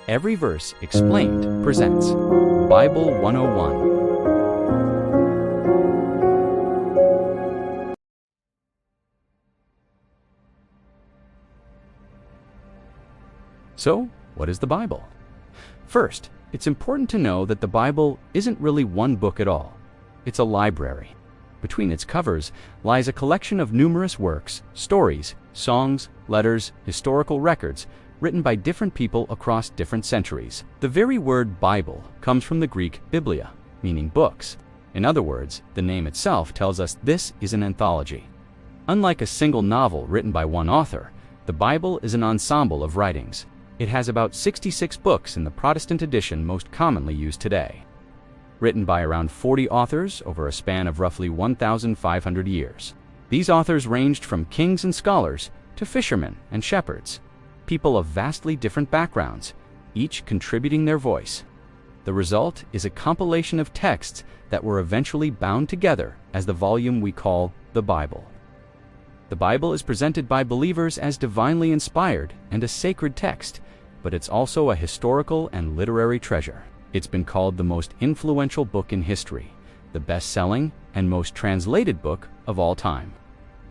Every Verse Explained presents Bible 101. So, what is the Bible? First, it's important to know that the Bible isn't really one book at all. It's a library. Between its covers lies a collection of numerous works, stories, songs, letters, historical records, written by different people across different centuries. The very word Bible comes from the Greek biblia, meaning books. In other words, the name itself tells us this is an anthology. Unlike a single novel written by one author, the Bible is an ensemble of writings. It has about 66 books in the Protestant edition most commonly used today. Written by around 40 authors over a span of roughly 1,500 years. These authors ranged from kings and scholars to fishermen and shepherds, people of vastly different backgrounds, each contributing their voice. The result is a compilation of texts that were eventually bound together as the volume we call the Bible. The Bible is presented by believers as divinely inspired and a sacred text, but it's also a historical and literary treasure. It's been called the most influential book in history, the best-selling and most translated book of all time.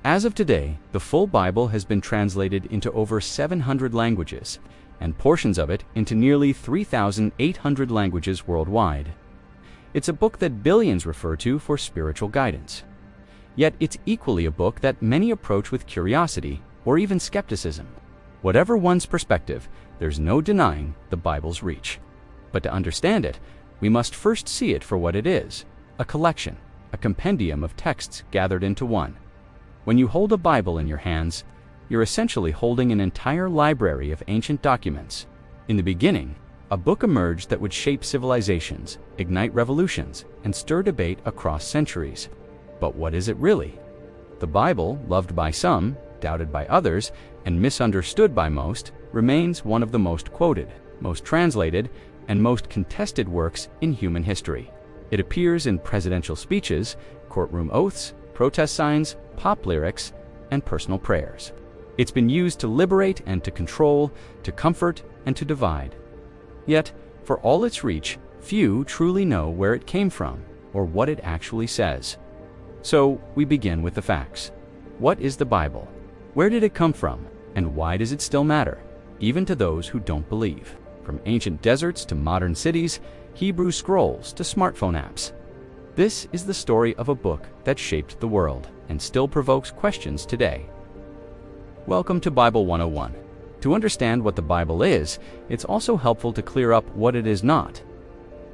As of today, the full Bible has been translated into over 700 languages, and portions of it into nearly 3,800 languages worldwide. It's a book that billions refer to for spiritual guidance. Yet it's equally a book that many approach with curiosity or even skepticism. Whatever one's perspective, there's no denying the Bible's reach. But to understand it, we must first see it for what it is, a collection, a compendium of texts gathered into one. When you hold a Bible in your hands, you're essentially holding an entire library of ancient documents. In the beginning, a book emerged that would shape civilizations, ignite revolutions, and stir debate across centuries. But what is it really? The Bible, loved by some, doubted by others, and misunderstood by most, remains one of the most quoted, most translated, and most contested works in human history. It appears in presidential speeches, courtroom oaths, protest signs, pop lyrics, and personal prayers. It's been used to liberate and to control, to comfort and to divide. Yet, for all its reach, few truly know where it came from or what it actually says. So, we begin with the facts. What is the Bible? Where did it come from? And why does it still matter, even to those who don't believe? From ancient deserts to modern cities, Hebrew scrolls to smartphone apps. This is the story of a book that shaped the world and still provokes questions today. Welcome to Bible 101. To understand what the Bible is, it's also helpful to clear up what it is not.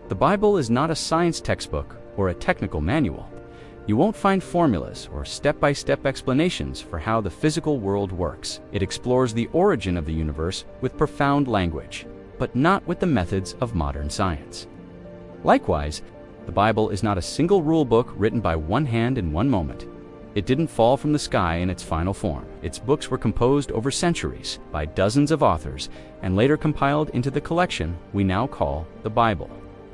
The Bible is not a science textbook or a technical manual. You won't find formulas or step-by-step explanations for how the physical world works. It explores the origin of the universe with profound language, but not with the methods of modern science. Likewise, the Bible is not a single rule book written by one hand in one moment. It didn't fall from the sky in its final form. Its books were composed over centuries by dozens of authors and later compiled into the collection we now call the Bible.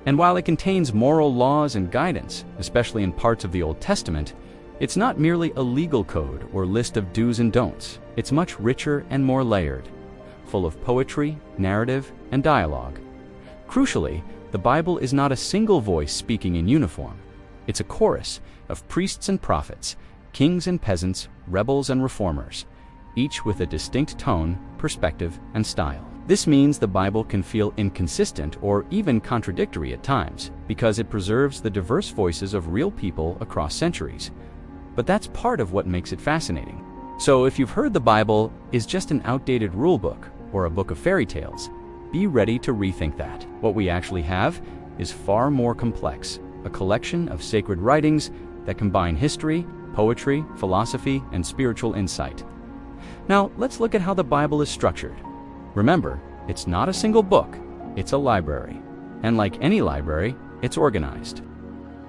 And while it contains moral laws and guidance, especially in parts of the Old Testament, it's not merely a legal code or list of do's and don'ts. It's much richer and more layered, full of poetry, narrative, and dialogue. Crucially, the Bible is not a single voice speaking in uniform. It's a chorus of priests and prophets, kings and peasants, rebels and reformers, each with a distinct tone, perspective, and style. This means the Bible can feel inconsistent or even contradictory at times, because it preserves the diverse voices of real people across centuries. But that's part of what makes it fascinating. So if you've heard the Bible is just an outdated rule book or a book of fairy tales, be ready to rethink that. What we actually have is far more complex, a collection of sacred writings that combine history, poetry, philosophy, and spiritual insight. Now, let's look at how the Bible is structured. Remember, it's not a single book, it's a library. And like any library, it's organized.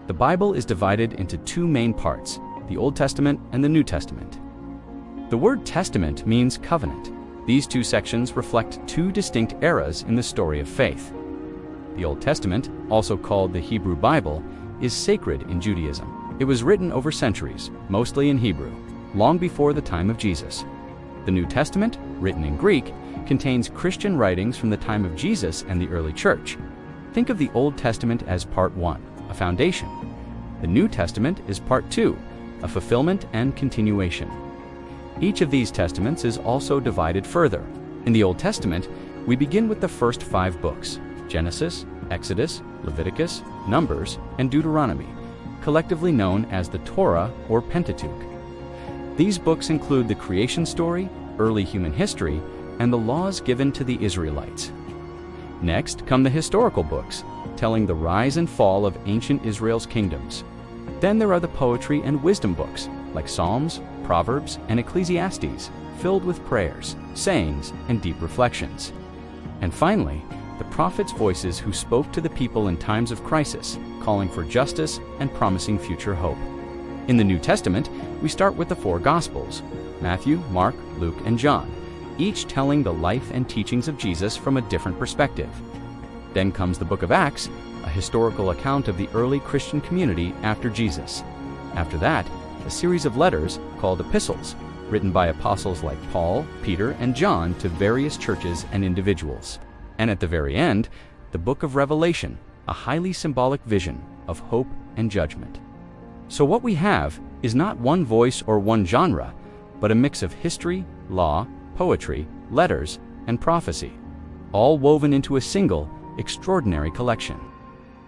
The Bible is divided into two main parts, the Old Testament and the New Testament. The word testament means covenant. These two sections reflect two distinct eras in the story of faith. The Old Testament, also called the Hebrew Bible, is sacred in Judaism. It was written over centuries, mostly in Hebrew, long before the time of Jesus. The New Testament, written in Greek, contains Christian writings from the time of Jesus and the early church. Think of the Old Testament as part 1, a foundation. The New Testament is part 2, a fulfillment and continuation. Each of these testaments is also divided further. In the Old Testament, we begin with the first 5 books: Genesis, Exodus, Leviticus, Numbers, and Deuteronomy, collectively known as the Torah or Pentateuch. These books include the creation story, early human history, and the laws given to the Israelites. Next come the historical books, telling the rise and fall of ancient Israel's kingdoms. Then there are the poetry and wisdom books, like Psalms, Proverbs, and Ecclesiastes, filled with prayers, sayings, and deep reflections. And finally, the prophets' voices who spoke to the people in times of crisis, calling for justice and promising future hope. In the New Testament, we start with the 4 Gospels: Matthew, Mark, Luke, and John, each telling the life and teachings of Jesus from a different perspective. Then comes the book of Acts, a historical account of the early Christian community after Jesus. After that, a series of letters called epistles, written by apostles like Paul, Peter, and John to various churches and individuals. And at the very end, the book of Revelation, a highly symbolic vision of hope and judgment. So what we have is not one voice or one genre, but a mix of history, law, poetry, letters, and prophecy, all woven into a single, extraordinary collection.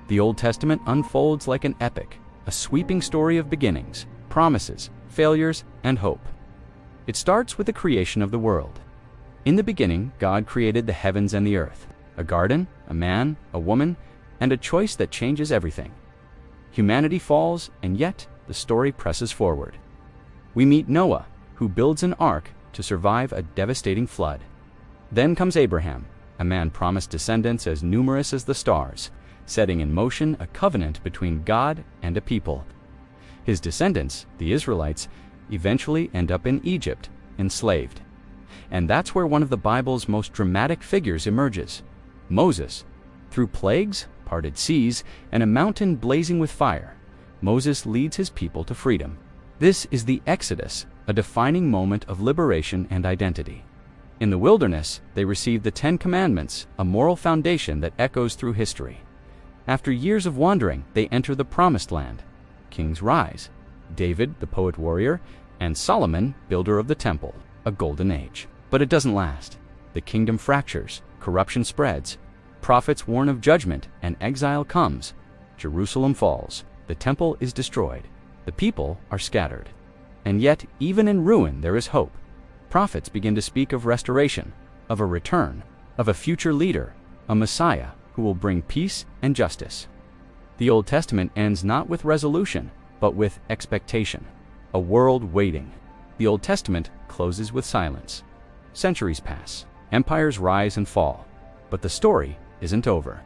The Old Testament unfolds like an epic, a sweeping story of beginnings, promises, failures, and hope. It starts with the creation of the world. In the beginning, God created the heavens and the earth, a garden, a man, a woman, and a choice that changes everything. Humanity falls, and yet the story presses forward. We meet Noah, who builds an ark to survive a devastating flood. Then comes Abraham, a man promised descendants as numerous as the stars, setting in motion a covenant between God and a people. His descendants, the Israelites, eventually end up in Egypt, enslaved. And that's where one of the Bible's most dramatic figures emerges: Moses. Through plagues, parted seas, and a mountain blazing with fire, Moses leads his people to freedom. This is the Exodus, a defining moment of liberation and identity. In the wilderness, they receive the 10 Commandments, a moral foundation that echoes through history. After years of wandering, they enter the Promised Land. Kings rise: David, the poet-warrior, and Solomon, builder of the temple, a golden age. But it doesn't last. The kingdom fractures, corruption spreads, prophets warn of judgment, and exile comes. Jerusalem falls, the temple is destroyed, the people are scattered. And yet, even in ruin, there is hope. Prophets begin to speak of restoration, of a return, of a future leader, a Messiah who will bring peace and justice. The Old Testament ends not with resolution, but with expectation, a world waiting. The Old Testament closes with silence. Centuries pass, empires rise and fall, but the story isn't over.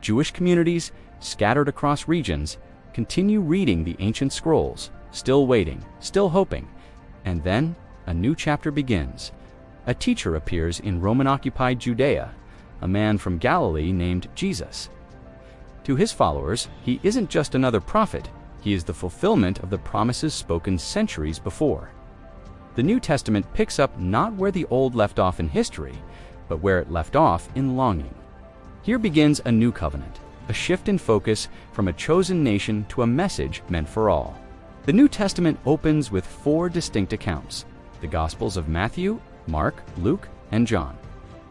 Jewish communities, scattered across regions, continue reading the ancient scrolls, still waiting, still hoping, and then a new chapter begins. A teacher appears in Roman-occupied Judea, a man from Galilee named Jesus. To his followers, he isn't just another prophet, he is the fulfillment of the promises spoken centuries before. The New Testament picks up not where the Old left off in history, but where it left off in longing. Here begins a new covenant, a shift in focus from a chosen nation to a message meant for all. The New Testament opens with 4 distinct accounts: the Gospels of Matthew, Mark, Luke, and John.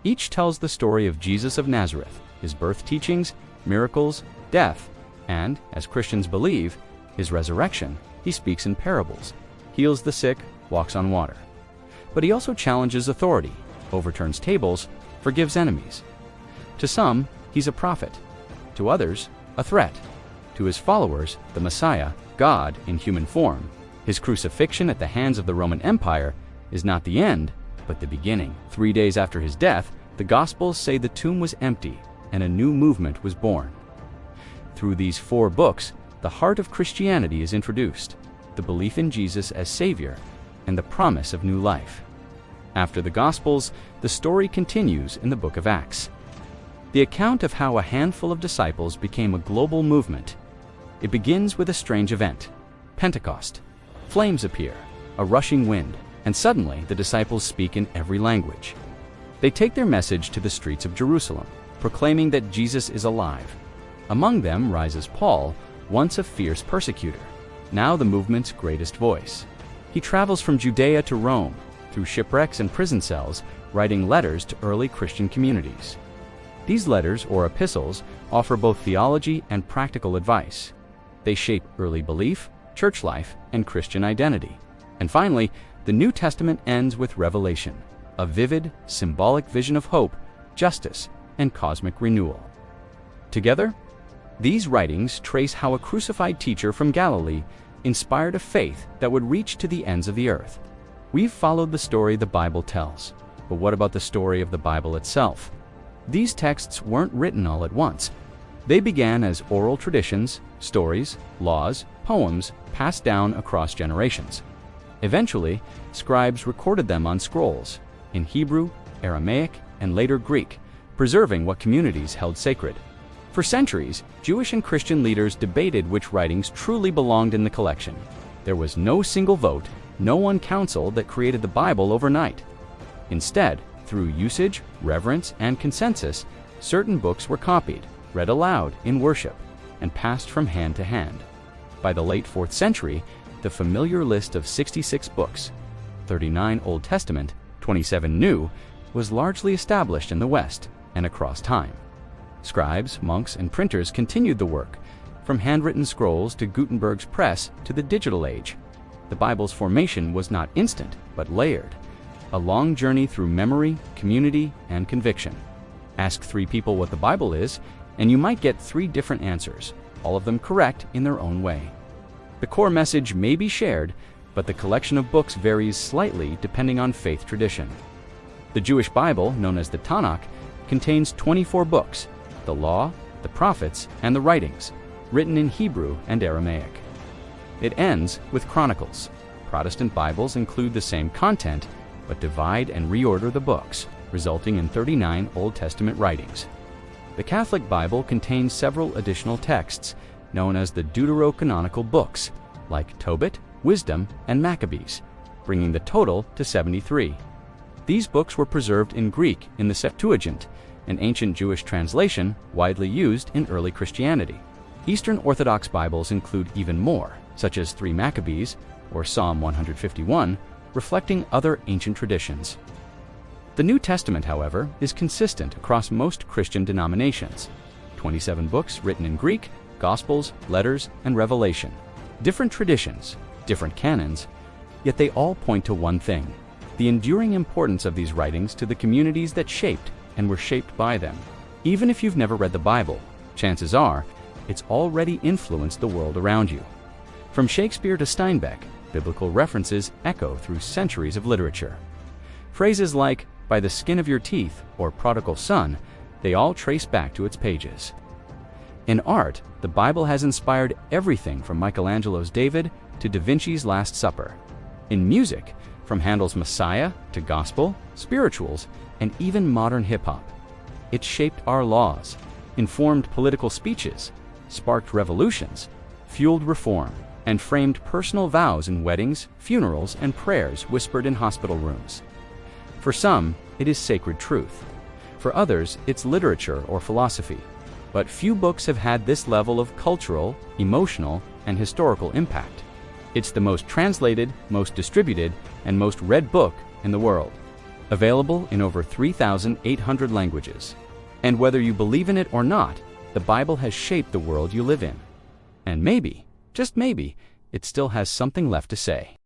Each tells the story of Jesus of Nazareth, his birth teachings, miracles, death, and, as Christians believe, his resurrection. He speaks in parables, heals the sick, walks on water. But he also challenges authority, overturns tables, forgives enemies. To some, he's a prophet. To others, a threat. To his followers, the Messiah, God in human form. His crucifixion at the hands of the Roman Empire is not the end, but the beginning. 3 days after his death, the Gospels say the tomb was empty and a new movement was born. Through these 4 books, the heart of Christianity is introduced: the belief in Jesus as Savior and the promise of new life. After the Gospels, the story continues in the book of Acts. The account of how a handful of disciples became a global movement. It begins with a strange event: Pentecost. Flames appear, a rushing wind, and suddenly the disciples speak in every language. They take their message to the streets of Jerusalem, proclaiming that Jesus is alive. Among them rises Paul, once a fierce persecutor, now the movement's greatest voice. He travels from Judea to Rome, through shipwrecks and prison cells, writing letters to early Christian communities. These letters, or epistles, offer both theology and practical advice. They shape early belief, church life, and Christian identity. And finally, the New Testament ends with Revelation, a vivid, symbolic vision of hope, justice, and cosmic renewal. Together, these writings trace how a crucified teacher from Galilee inspired a faith that would reach to the ends of the earth. We've followed the story the Bible tells, but what about the story of the Bible itself? These texts weren't written all at once. They began as oral traditions, stories, laws, poems passed down across generations. Eventually, scribes recorded them on scrolls, in Hebrew, Aramaic, and later Greek, preserving what communities held sacred. For centuries, Jewish and Christian leaders debated which writings truly belonged in the collection. There was no single vote, no one council that created the Bible overnight. Instead, through usage, reverence, and consensus, certain books were copied, read aloud in worship, and passed from hand to hand. By the late 4th century, the familiar list of 66 books, 39 Old Testament, 27 New, was largely established in the West and across time. Scribes, monks, and printers continued the work, from handwritten scrolls to Gutenberg's press to the digital age. The Bible's formation was not instant, but layered. A long journey through memory, community, and conviction. Ask 3 people what the Bible is, and you might get 3 different answers, all of them correct in their own way. The core message may be shared, but the collection of books varies slightly depending on faith tradition. The Jewish Bible, known as the Tanakh, contains 24 books, the Law, the Prophets, and the Writings, written in Hebrew and Aramaic. It ends with Chronicles. Protestant Bibles include the same content, but divide and reorder the books, resulting in 39 Old Testament writings. The Catholic Bible contains several additional texts, known as the deuterocanonical books, like Tobit, Wisdom, and Maccabees, bringing the total to 73. These books were preserved in Greek in the Septuagint, an ancient Jewish translation widely used in early Christianity. Eastern Orthodox Bibles include even more, such as 3 Maccabees, or Psalm 151, reflecting other ancient traditions. The New Testament, however, is consistent across most Christian denominations. 27 books written in Greek, Gospels, letters, and Revelation. Different traditions, different canons, yet they all point to one thing: the enduring importance of these writings to the communities that shaped and were shaped by them. Even if you've never read the Bible, chances are it's already influenced the world around you. From Shakespeare to Steinbeck, biblical references echo through centuries of literature. Phrases like, "by the skin of your teeth," or "prodigal son," they all trace back to its pages. In art, the Bible has inspired everything from Michelangelo's David to Da Vinci's Last Supper. In music, from Handel's Messiah to gospel, spirituals, and even modern hip-hop. It shaped our laws, informed political speeches, sparked revolutions, fueled reform, and framed personal vows in weddings, funerals, and prayers whispered in hospital rooms. For some, it is sacred truth. For others, it's literature or philosophy. But few books have had this level of cultural, emotional, and historical impact. It's the most translated, most distributed, and most read book in the world. Available in over 3,800 languages. And whether you believe in it or not, the Bible has shaped the world you live in. And maybe, just maybe, it still has something left to say.